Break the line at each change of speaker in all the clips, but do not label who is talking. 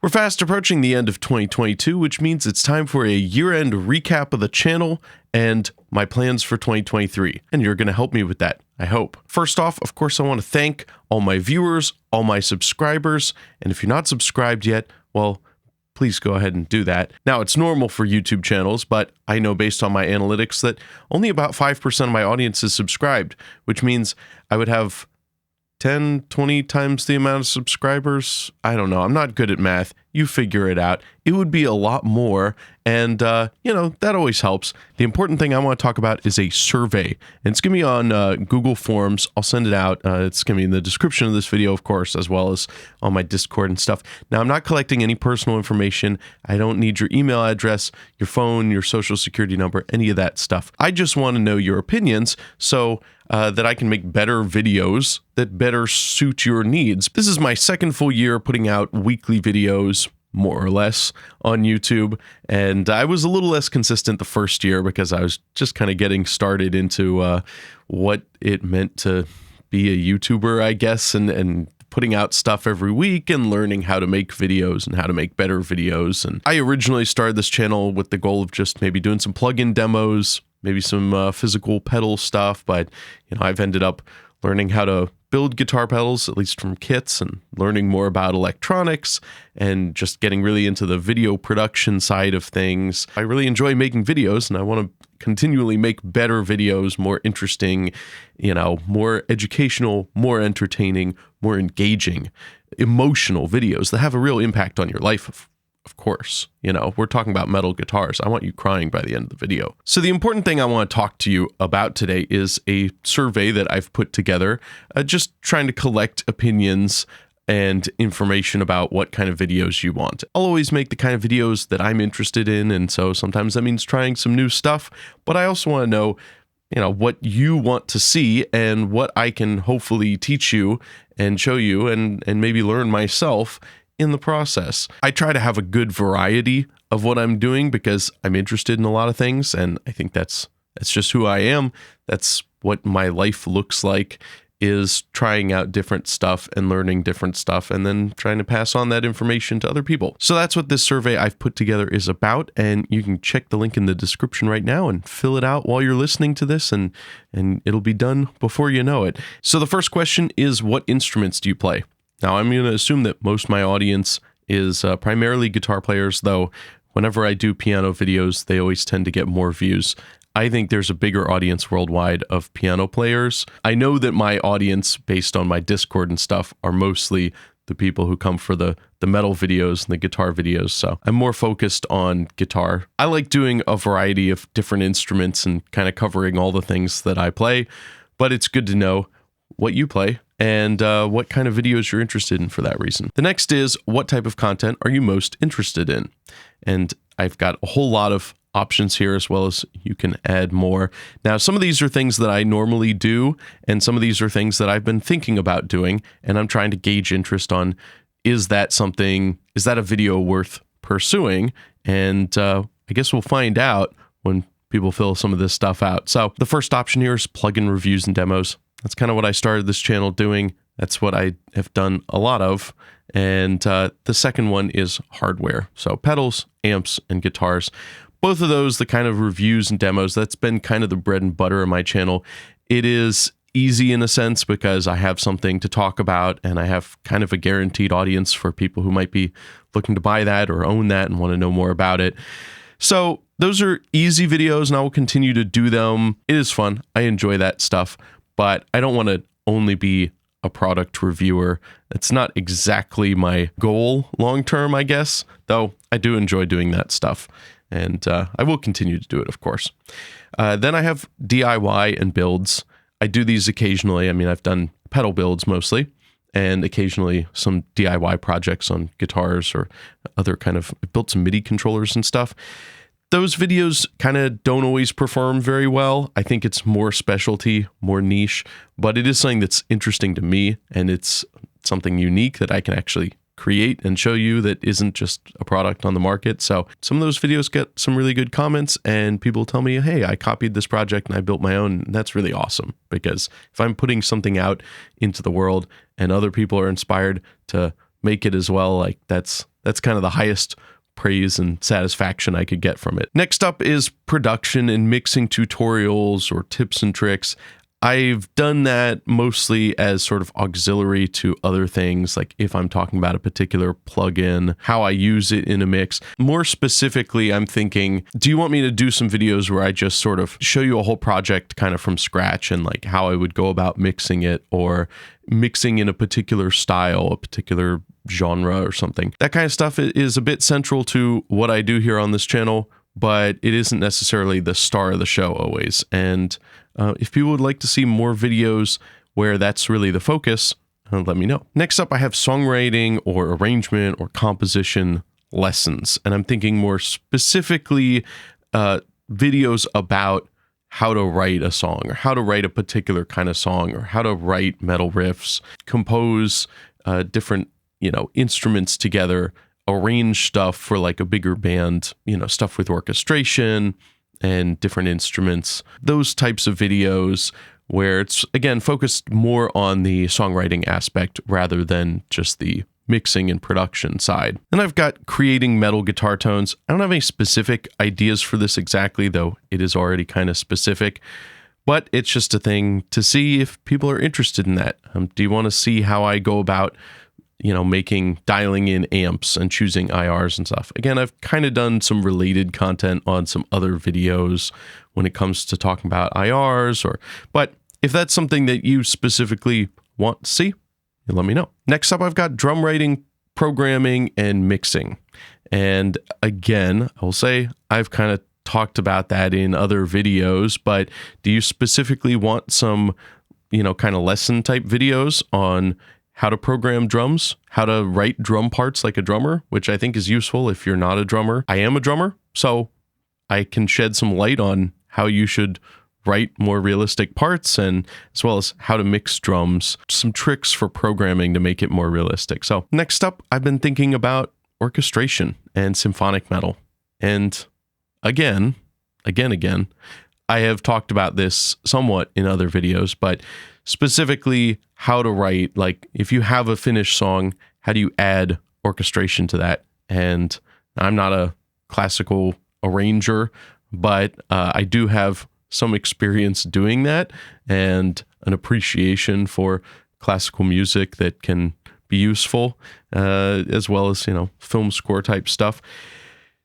We're fast approaching the end of 2022, which means it's time for a year-end recap of the channel and my plans for 2023. And you're going to help me with that, I hope. First off, of course, I want to thank all my viewers, all my subscribers, and if you're not subscribed yet, well, please go ahead and do that. Now, it's normal for YouTube channels, but I know based on my analytics that only about 5% of my audience is subscribed, which means I would have 10, 20 times the amount of subscribers. I don't know. I'm not good at math. You figure it out. It would be a lot more. And, that always helps. The important thing I want to talk about is a survey. And it's going to be on Google Forms. I'll send it out. It's going to be in the description of this video, of course, as well as on my Discord and stuff. Now, I'm not collecting any personal information. I don't need your email address, your phone, your social security number, any of that stuff. I just want to know your opinions so that I can make better videos that better suit your needs. This is my second full year putting out weekly videos, more or less, on YouTube, and I was a little less consistent the first year because I was just kind of getting started into what it meant to be a YouTuber, I guess, and putting out stuff every week and learning how to make videos and how to make better videos. And I originally started this channel with the goal of just maybe doing some plugin demos, maybe some physical pedal stuff, but I've ended up learning how to build guitar pedals, at least from kits, and learning more about electronics and just getting really into the video production side of things. I really enjoy making videos, and I want to continually make better videos, more interesting, more educational, more entertaining, more engaging, emotional videos that have a real impact on your life. Of course, we're talking about metal guitars. I want you crying by the end of the video. So the important thing I want to talk to you about today is a survey that I've put together, just trying to collect opinions and information about what kind of videos you want. I'll always make the kind of videos that I'm interested in, and so sometimes that means trying some new stuff, but I also want to know what you want to see and what I can hopefully teach you and show you and maybe learn myself in the process. I try to have a good variety of what I'm doing because I'm interested in a lot of things, and I think that's just who I am. That's what my life looks like, is trying out different stuff and learning different stuff and then trying to pass on that information to other people. So that's what this survey I've put together is about, and you can check the link in the description right now and fill it out while you're listening to this, and it'll be done before you know it. So the first question is, what instruments do you play? Now, I'm going to assume that most of my audience is primarily guitar players, though whenever I do piano videos, they always tend to get more views. I think there's a bigger audience worldwide of piano players. I know that my audience, based on my Discord and stuff, are mostly the people who come for the metal videos and the guitar videos, so I'm more focused on guitar. I like doing a variety of different instruments and kind of covering all the things that I play, but it's good to know what you play and what kind of videos you're interested in for that reason. The next is, what type of content are you most interested in? And I've got a whole lot of options here, as well as you can add more. Now, some of these are things that I normally do, and some of these are things that I've been thinking about doing, and I'm trying to gauge interest on, is that a video worth pursuing? And I guess we'll find out when people fill some of this stuff out. So the first option here is plugin reviews and demos. That's kind of what I started this channel doing. That's what I have done a lot of. And the second one is hardware. So pedals, amps, and guitars. Both of those, the kind of reviews and demos, that's been kind of the bread and butter of my channel. It is easy in a sense because I have something to talk about and I have kind of a guaranteed audience for people who might be looking to buy that or own that and want to know more about it. So those are easy videos and I will continue to do them. It is fun. I enjoy that stuff. But I don't want to only be a product reviewer. That's not exactly my goal long-term, I guess, though I do enjoy doing that stuff. And I will continue to do it, of course. Then I have DIY and builds. I do these occasionally. I mean, I've done pedal builds mostly, and occasionally some DIY projects on guitars or other kind of, I built some MIDI controllers and stuff. Those videos kind of don't always perform very well. I think it's more specialty, more niche, but it is something that's interesting to me, and it's something unique that I can actually create and show you that isn't just a product on the market. So some of those videos get some really good comments, and people tell me, hey, I copied this project and I built my own. And that's really awesome, because if I'm putting something out into the world and other people are inspired to make it as well, like that's That's kind of the highest praise and satisfaction I could get from it. Next up is production and mixing tutorials or tips and tricks. I've done that mostly as sort of auxiliary to other things, like if I'm talking about a particular plugin, how I use it in a mix. More specifically, I'm thinking, do you want me to do some videos where I just sort of show you a whole project kind of from scratch and like how I would go about mixing it, or mixing in a particular style, a particular genre or something? That kind of stuff is a bit central to what I do here on this channel, but it isn't necessarily the star of the show always. And if people would like to see more videos where that's really the focus, let me know. Next up, I have songwriting or arrangement or composition lessons. And I'm thinking more specifically videos about how to write a song, or how to write a particular kind of song, or how to write metal riffs, compose different, instruments together, arrange stuff for like a bigger band, stuff with orchestration and different instruments, those types of videos where it's, again, focused more on the songwriting aspect rather than just the mixing and production side. And I've got creating metal guitar tones. I don't have any specific ideas for this exactly, though it is already kind of specific, but it's just a thing to see if people are interested in that. Do you want to see how I go about dialing in amps and choosing IRs and stuff? Again, I've kind of done some related content on some other videos when it comes to talking about IRs, but if that's something that you specifically want to see, let me know. Next up, I've got drum writing, programming, and mixing. And again, I'll say I've kind of talked about that in other videos, but do you specifically want some, kind of lesson type videos on how to program drums, how to write drum parts like a drummer, which I think is useful if you're not a drummer? I am a drummer, so I can shed some light on how you should write more realistic parts, and as well as how to mix drums, some tricks for programming to make it more realistic. So next up, I've been thinking about orchestration and symphonic metal. And again, I have talked about this somewhat in other videos, but specifically how to write, like if you have a finished song, how do you add orchestration to that? And I'm not a classical arranger, but I do have some experience doing that and an appreciation for classical music that can be useful, as well as, film score type stuff.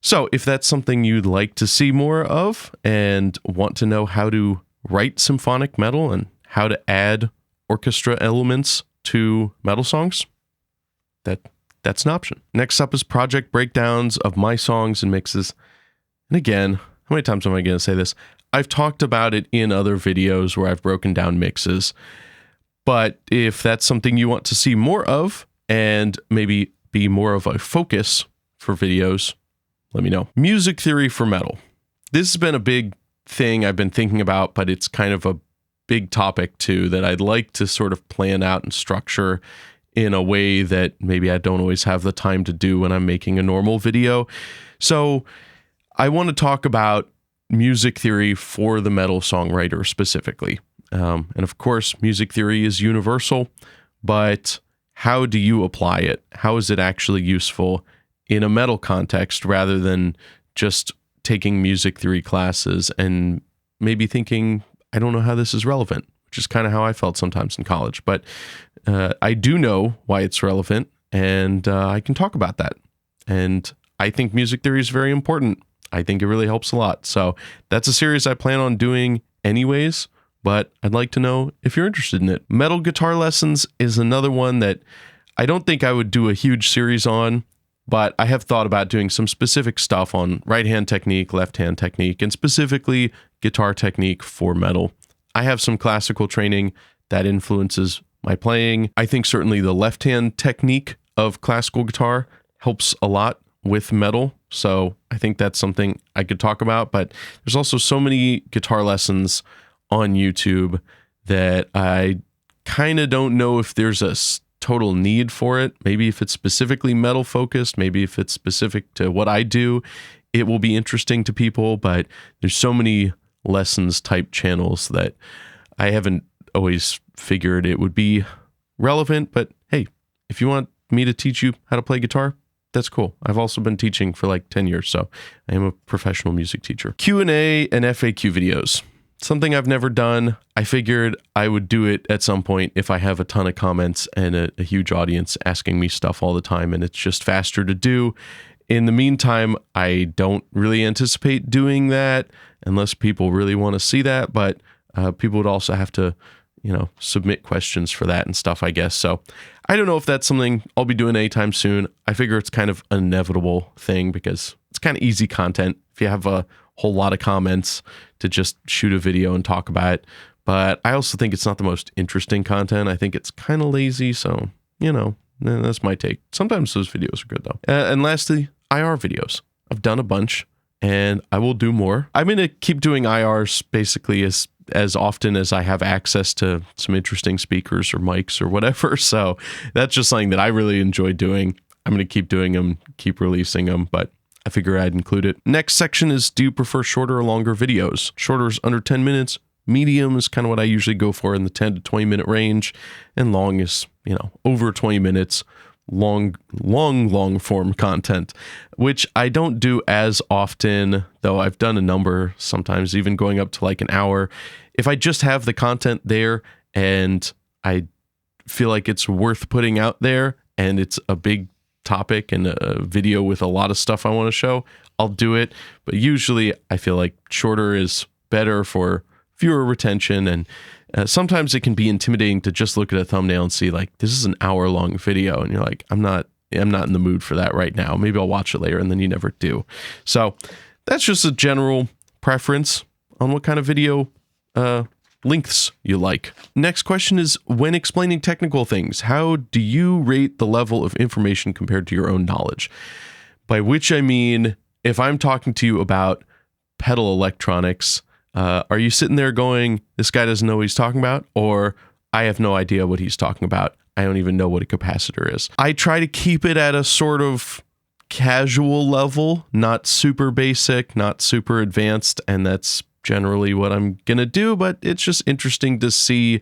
So if that's something you'd like to see more of and want to know how to write symphonic metal and how to add orchestra elements to metal songs, that's an option. Next up is project breakdowns of my songs and mixes. And again, how many times am I going to say this? I've talked about it in other videos where I've broken down mixes, but if that's something you want to see more of and maybe be more of a focus for videos, let me know. Music theory for metal. This has been a big thing I've been thinking about, but it's kind of a big topic too that I'd like to sort of plan out and structure in a way that maybe I don't always have the time to do when I'm making a normal video. So I want to talk about music theory for the metal songwriter specifically. And of course, music theory is universal, but how do you apply it? How is it actually useful in a metal context rather than just taking music theory classes and maybe thinking, I don't know how this is relevant, which is kind of how I felt sometimes in college. But I do know why it's relevant, and I can talk about that. And I think music theory is very important. I think it really helps a lot. So that's a series I plan on doing anyways, but I'd like to know if you're interested in it. Metal guitar lessons is another one that I don't think I would do a huge series on, but I have thought about doing some specific stuff on right-hand technique, left-hand technique, and specifically guitar technique for metal. I have some classical training that influences my playing. I think certainly the left-hand technique of classical guitar helps a lot with metal, so I think that's something I could talk about, but there's also so many guitar lessons on YouTube that I kind of don't know if there's a total need for it. Maybe if it's specifically metal focused, maybe if it's specific to what I do, it will be interesting to people, but there's so many lessons type channels that I haven't always figured it would be relevant. But hey, if you want me to teach you how to play guitar, That's cool. I've also been teaching for like 10 years, so I am a professional music teacher. Q&A and FAQ videos. Something I've never done. I figured I would do it at some point if I have a ton of comments and a huge audience asking me stuff all the time, and it's just faster to do. In the meantime, I don't really anticipate doing that unless people really want to see that, but people would also have to, submit questions for that and stuff, I guess. So I don't know if that's something I'll be doing anytime soon. I figure it's kind of an inevitable thing because it's kind of easy content if you have a whole lot of comments to just shoot a video and talk about it. But I also think it's not the most interesting content. I think it's kind of lazy. So, that's my take. Sometimes those videos are good though. And lastly, IR videos. I've done a bunch and I will do more. I'm going to keep doing IRs basically as often as I have access to some interesting speakers or mics or whatever. So that's just something that I really enjoy doing. I'm going to keep doing them, keep releasing them, but I figure I'd include it. Next section is, do you prefer shorter or longer videos? Shorter is under 10 minutes. Medium is kind of what I usually go for in the 10 to 20 minute range. And long is, over 20 minutes. Long form content, which I don't do as often, though I've done a number, sometimes even going up to like an hour. If I just have the content there and I feel like it's worth putting out there and it's a big topic and a video with a lot of stuff I want to show, I'll do it. But usually I feel like shorter is better for viewer retention, and sometimes it can be intimidating to just look at a thumbnail and see like, this is an hour-long video, and you're like, I'm not in the mood for that right now. Maybe I'll watch it later, and then you never do. So that's just a general preference on what kind of video lengths you like. Next question is, when explaining technical things, how do you rate the level of information compared to your own knowledge? By which I mean, if I'm talking to you about pedal electronics, are you sitting there going, this guy doesn't know what he's talking about? Or I have no idea what he's talking about. I don't even know what a capacitor is. I try to keep it at a sort of casual level, not super basic, not super advanced. And that's generally what I'm going to do. But it's just interesting to see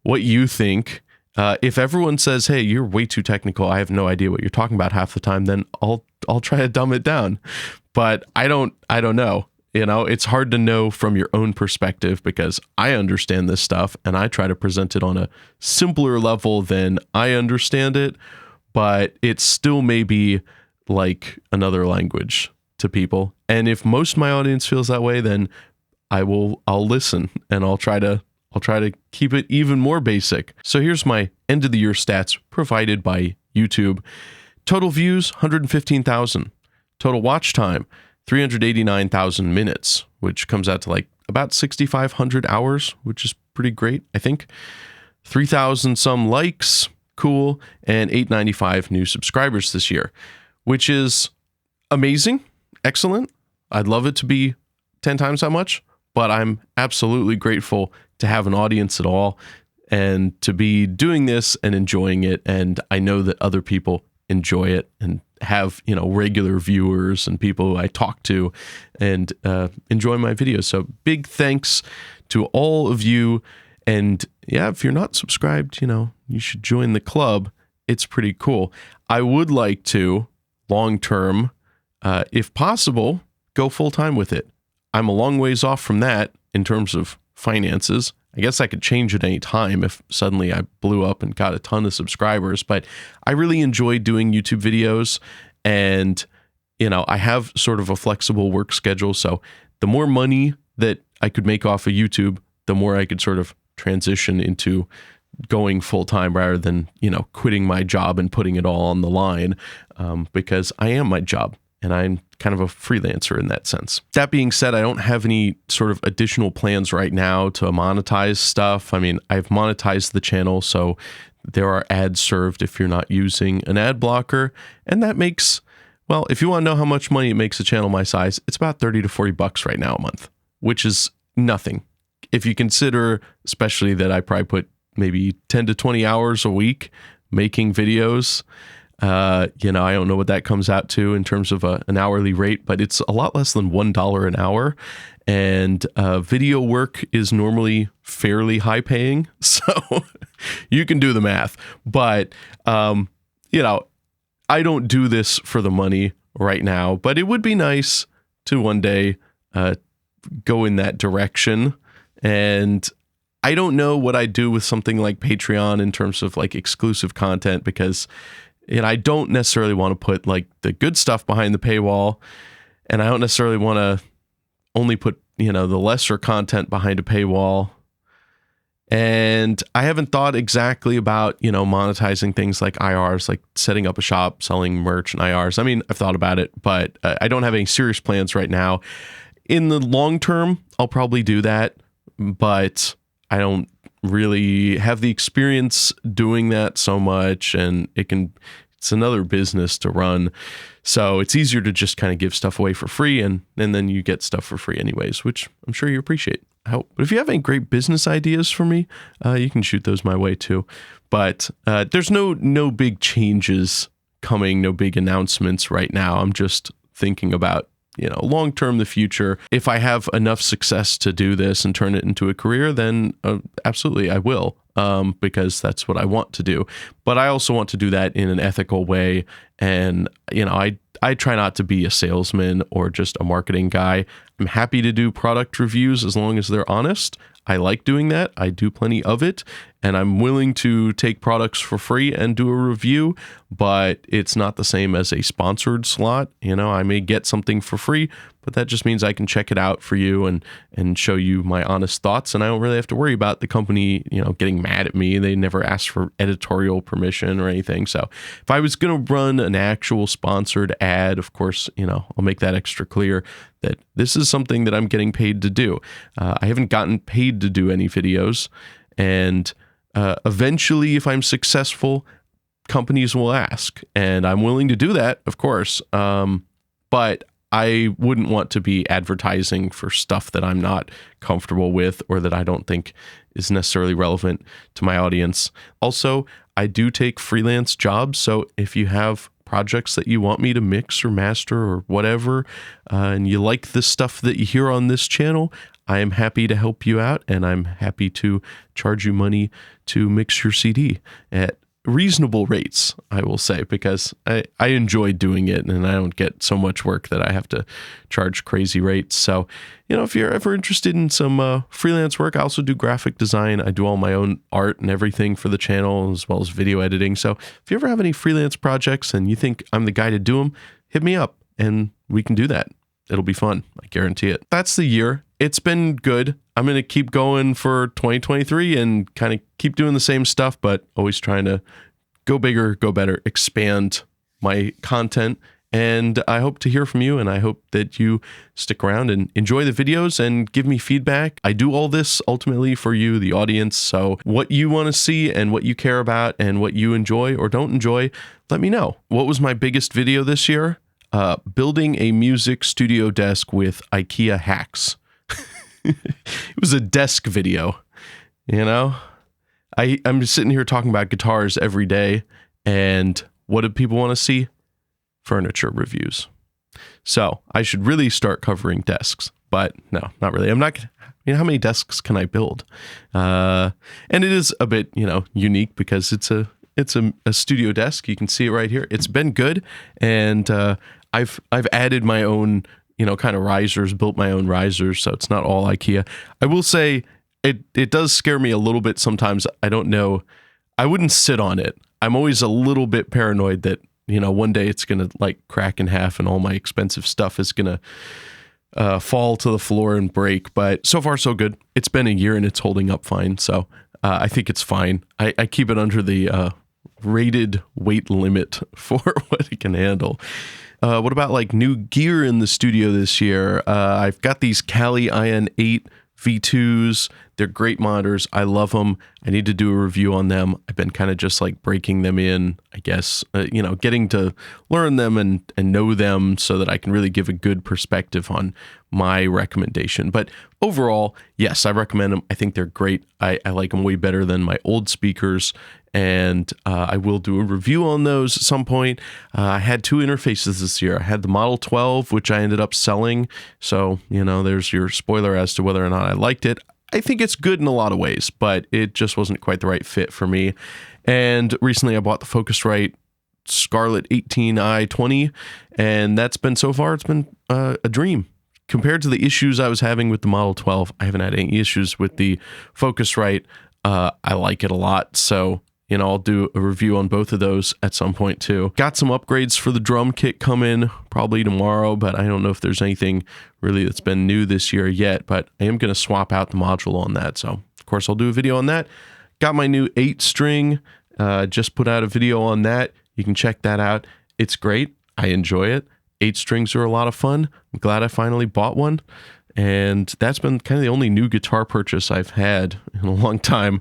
what you think. If everyone says, hey, you're way too technical, I have no idea what you're talking about half the time, then I'll try to dumb it down. But I don't know. It's hard to know from your own perspective because I understand this stuff and I try to present it on a simpler level than I understand it, but it still may be like another language to people. And if most of my audience feels that way, then I'll listen and I'll try to keep it even more basic. So here's my end of the year stats provided by YouTube. Total views, 115,000. Total watch time, 389,000 minutes, which comes out to like about 6,500 hours, which is pretty great, I think. 3,000 some likes, cool, and 895 new subscribers this year, which is amazing, excellent. I'd love it to be 10 times that much, but I'm absolutely grateful to have an audience at all and to be doing this and enjoying it. And I know that other people enjoy it and have, regular viewers and people who I talk to and enjoy my videos. So big thanks to all of you. And yeah, if you're not subscribed, you should join the club. It's pretty cool. I would like to, long term, if possible, go full time with it. I'm a long ways off from that in terms of finances. I guess I could change at any time if suddenly I blew up and got a ton of subscribers, but I really enjoy doing YouTube videos, and, I have sort of a flexible work schedule. So the more money that I could make off of YouTube, the more I could sort of transition into going full time rather than, quitting my job and putting it all on the line, because I am my job. And I'm kind of a freelancer in that sense. That being said, I don't have any sort of additional plans right now to monetize stuff. I mean, I've monetized the channel, so there are ads served if you're not using an ad blocker. And that makes, well, if you want to know how much money it makes a channel my size, it's about 30 to 40 bucks right now a month, which is nothing. If you consider, especially that I probably put maybe 10 to 20 hours a week making videos, I don't know what that comes out to in terms of an hourly rate, but it's a lot less than $1 an hour. And video work is normally fairly high paying. So you can do the math. But, I don't do this for the money right now, but it would be nice to one day go in that direction. And I don't know what I'd do with something like Patreon in terms of like exclusive content, because I don't necessarily want to put like the good stuff behind the paywall, and I don't necessarily want to only put, the lesser content behind a paywall. And I haven't thought exactly about, monetizing things like IRs, like setting up a shop, selling merch and IRs. I mean, I've thought about it, but I don't have any serious plans right now. In the long term, I'll probably do that, but I don't really have the experience doing that so much, and it's another business to run. So it's easier to just kind of give stuff away for free, and then you get stuff for free anyways, which I'm sure you appreciate. I hope. But if you have any great business ideas for me, you can shoot those my way too. But there's no big changes coming, no big announcements right now. I'm just thinking about, long term, the future. If I have enough success to do this and turn it into a career, then absolutely I will, because that's what I want to do. But I also want to do that in an ethical way. And, I try not to be a salesman or just a marketing guy. I'm happy to do product reviews as long as they're honest. I like doing that. I do plenty of it, and I'm willing to take products for free and do a review, but it's not the same as a sponsored slot. I may get something for free, but that just means I can check it out for you and show you my honest thoughts, and I don't really have to worry about the company, getting mad at me. They never asked for editorial permission or anything. So if I was going to run an actual sponsored ad, of course, I'll make that extra clear that this is something that I'm getting paid to do. I haven't gotten paid to do any videos, and eventually, if I'm successful, companies will ask, and I'm willing to do that, of course. But I wouldn't want to be advertising for stuff that I'm not comfortable with or that I don't think is necessarily relevant to my audience. Also, I do take freelance jobs, so if you have projects that you want me to mix or master or whatever, and you like the stuff that you hear on this channel, I am happy to help you out, and I'm happy to charge you money to mix your CD at reasonable rates, I will say, because I enjoy doing it, and I don't get so much work that I have to charge crazy rates. So, if you're ever interested in some freelance work, I also do graphic design. I do all my own art and everything for the channel, as well as video editing. So if you ever have any freelance projects and you think I'm the guy to do them, hit me up and we can do that. It'll be fun. I guarantee it. That's the year. It's been good. I'm going to keep going for 2023 and kind of keep doing the same stuff, but always trying to go bigger, go better, expand my content. And I hope to hear from you, and I hope that you stick around and enjoy the videos and give me feedback. I do all this ultimately for you, the audience. So what you want to see and what you care about and what you enjoy or don't enjoy, let me know. What was my biggest video this year? Building a music studio desk with IKEA hacks. It was a desk video, I'm just sitting here talking about guitars every day, and what do people want to see? Furniture reviews. So I should really start covering desks, but no, not really. I'm not, how many desks can I build? And it is a bit, unique because it's a studio desk. You can see it right here. It's been good. And I've added my own, kind of risers, built my own risers. So it's not all IKEA. I will say it does scare me a little bit sometimes. I don't know. I wouldn't sit on it. I'm always a little bit paranoid that, one day it's going to crack in half and all my expensive stuff is going to fall to the floor and break. But so far, so good. It's been a year and it's holding up fine. So I think it's fine. I keep it under the rated weight limit for what it can handle. What about new gear in the studio this year? I've got these Kali Ion 8 V2s. They're great monitors. I love them. I need to do a review on them. I've been kind of just breaking them in, I guess, getting to learn them and know them so that I can really give a good perspective on my recommendation. But overall, yes, I recommend them. I think they're great. I like them way better than my old speakers, and I will do a review on those at some point. I had two interfaces this year. I had the Model 12, which I ended up selling. So, there's your spoiler as to whether or not I liked it. I think it's good in a lot of ways, but it just wasn't quite the right fit for me. And recently I bought the Focusrite Scarlett 18i20, and that's been, so far, it's been a dream. Compared to the issues I was having with the Model 12, I haven't had any issues with the Focusrite. I like it a lot, so I'll do a review on both of those at some point too. Got some upgrades for the drum kit coming probably tomorrow, but I don't know if there's anything really that's been new this year yet, but I am going to swap out the module on that. So of course I'll do a video on that. Got my new 8-string, just put out a video on that. You can check that out. It's great. I enjoy it. 8 strings are a lot of fun. I'm glad I finally bought one. And that's been kind of the only new guitar purchase I've had in a long time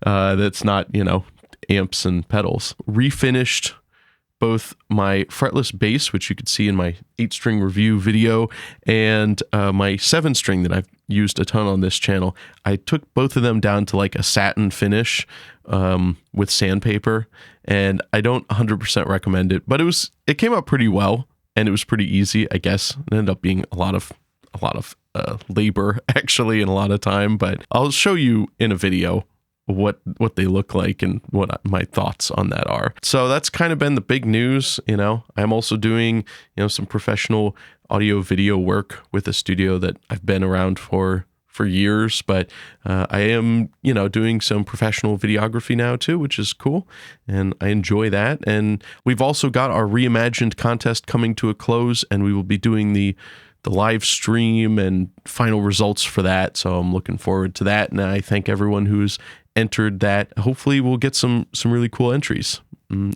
that's not, amps and pedals. Refinished both my fretless bass, which you could see in my 8-string review video, and my 7-string that I've used a ton on this channel. I took both of them down to like a satin finish with sandpaper, and I don't 100% recommend it, but it came out pretty well, and it was pretty easy, I guess. It ended up being a lot of labor actually, and a lot of time, but I'll show you in a video what they look like and what my thoughts on that are. So that's kind of been the big news. I'm also doing some professional audio video work with a studio that I've been around for years, but I am doing some professional videography now too, which is cool, and I enjoy that. And we've also got our Reimagined contest coming to a close, and we will be doing the live stream and final results for that. So I'm looking forward to that, and I thank everyone who's entered that. Hopefully we'll get some really cool entries.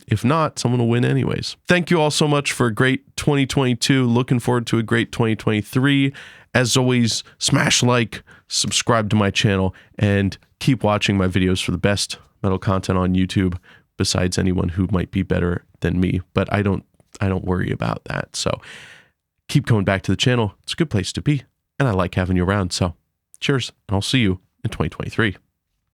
If not, someone will win anyways. Thank you all so much for a great 2022. Looking forward to a great 2023. As always, smash like, subscribe to my channel, and keep watching my videos for the best metal content on YouTube, besides anyone who might be better than me. But I don't worry about that. So keep coming back to the channel. It's a good place to be, and I like having you around. So cheers, and I'll see you in 2023.